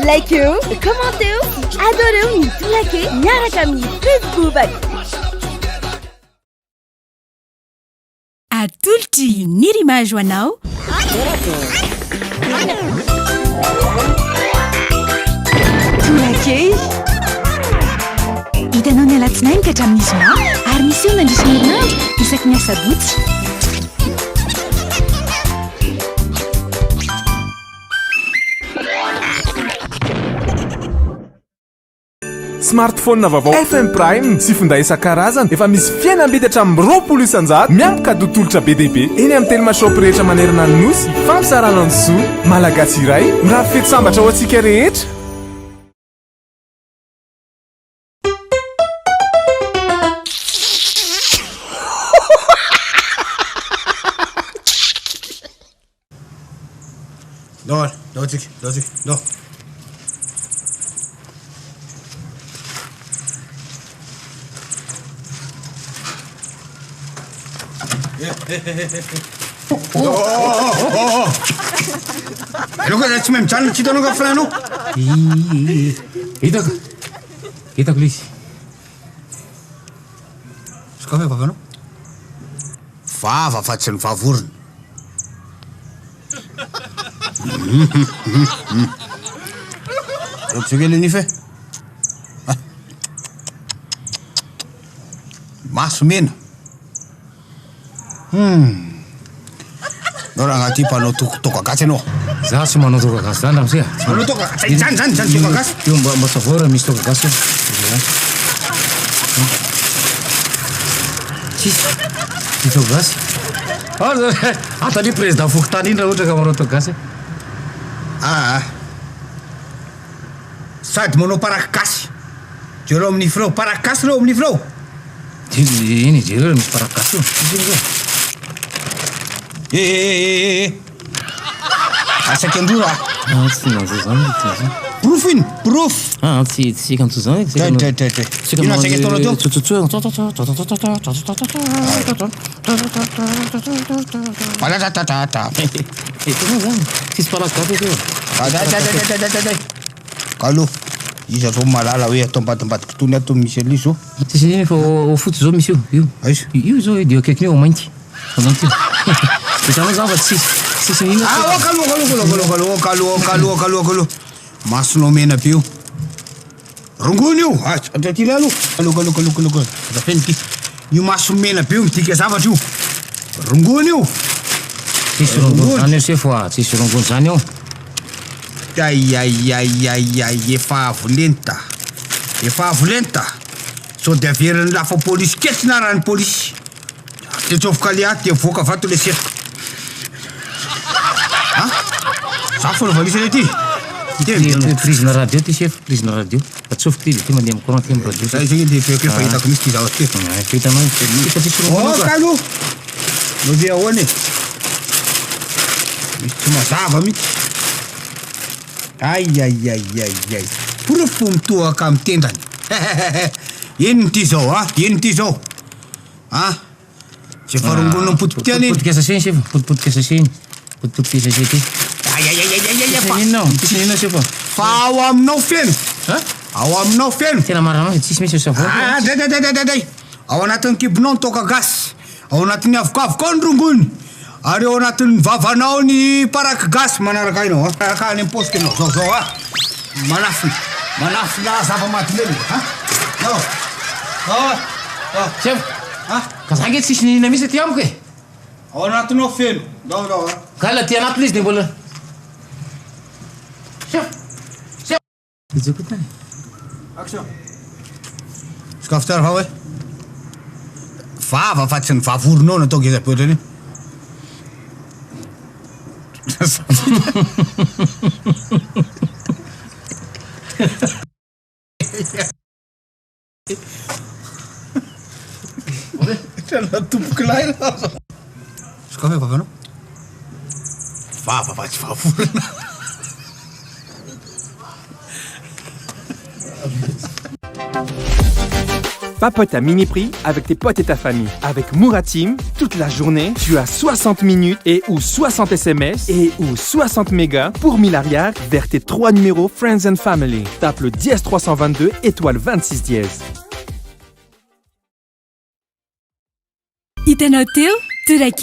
like eo commenté eo adore eo ny tolake miaraka amin'ny Facebook atolotry ny rimage ho anao tolake hitanao ny alatsinainy ka hatramin'ny zoma ary misy eo nandrisy herinandro isaky ny asabotsy smartphone vaovao FM Prime sy finday isan-karazany efa misy fiainam-bidatra amin'ny 20 isan-jato miampika dotolotra be dehibe eny amin'ny telmashop rehetra manerana ny nosy fampisarana ny zo malagasy iray mirary fety sambatra ho antsika rehetra No. Aloha ka tsy mahay mijanona tsy hitanao ka filanao hitako le izy sokafa vavanao vava fa tsy ny vavorona tsokely nify maso mena no raha agnaty mpanao tokagasy anao za tsy manao tokagasy zany ramsia manao tokagasy zany tokagasy io mba savora misy tokagasy tsisy tokagasy atany président fokotany iny raha ohatra ka manao tokagasy sady manao paragasy jereo amin'ny freo paragasy reo amin'ny freo iny jereo misy paragasy io asaky andro raha tsy nanzo zany proof iny proof tsy kanto zany ino asaky ataonao teo palatatata zany tsisy paragasy teo kalo izy atao malala hoe atao ambadimbadika tony atao misy aliso tsisy iny fa foty zao misy io zao de akaiky ny ao mainty mainty hitanao zany fa tsisy nina kalo masonao mena be io rongony io atratyny alo zafeny io maso mena be io midika zavatra io rongony io tsisy rongony zany io se fa tsisy rongony zany io ai efa avolenta so de averiny lafa polisy ketsy na rahany polisy tetsofoka le aty de voaka vato le setiko zafo la valisy le ty prisina radio ty chef prisina radio atsofoka ty de ty mandeha courant ty amin'ny radio zay de feko fahitako misy ty zavatra ty fahitanao fa tsisy rongony kalo no de ahoany misy tsy mazava mihitsy ai porofo mitoaka amin'ny tendany ino ty zao ino ty zao tsy efa rongona potipotiany iny potipotika sase chef potipotika sase iny potipotika sase ty inona chef fa ao aminao feno ao aminao feno tena marana tsisy misy savon day ao anatin'ny kibonao ny toka gasy ao anatin'ny avokavoka ny rongony ary ao anatin'ny vavanao ny paraky gasy manaraka inao araka any amposte anao zao manafina zava-maty leny chef ka za nge tsisy ninina misy ty amiko e ao anatinao feno dao kala ty anatiny izy de mbola chef izako tany action sakafo tsara fa hoe vava fa tsy ny vavoronao natao gezapeotrany tomboky lay sakafo vavanao vava fa tsy vavorona Papote à mini prix avec tes potes et ta famille. Avec Moura Team, toute la journée, tu as 60 minutes et ou 60 SMS et ou 60 mégas pour 1000 arrières vers tes 3 numéros Friends and Family. Tape le dièse 322 étoile 26 dièse. Itanoteu, Turaki.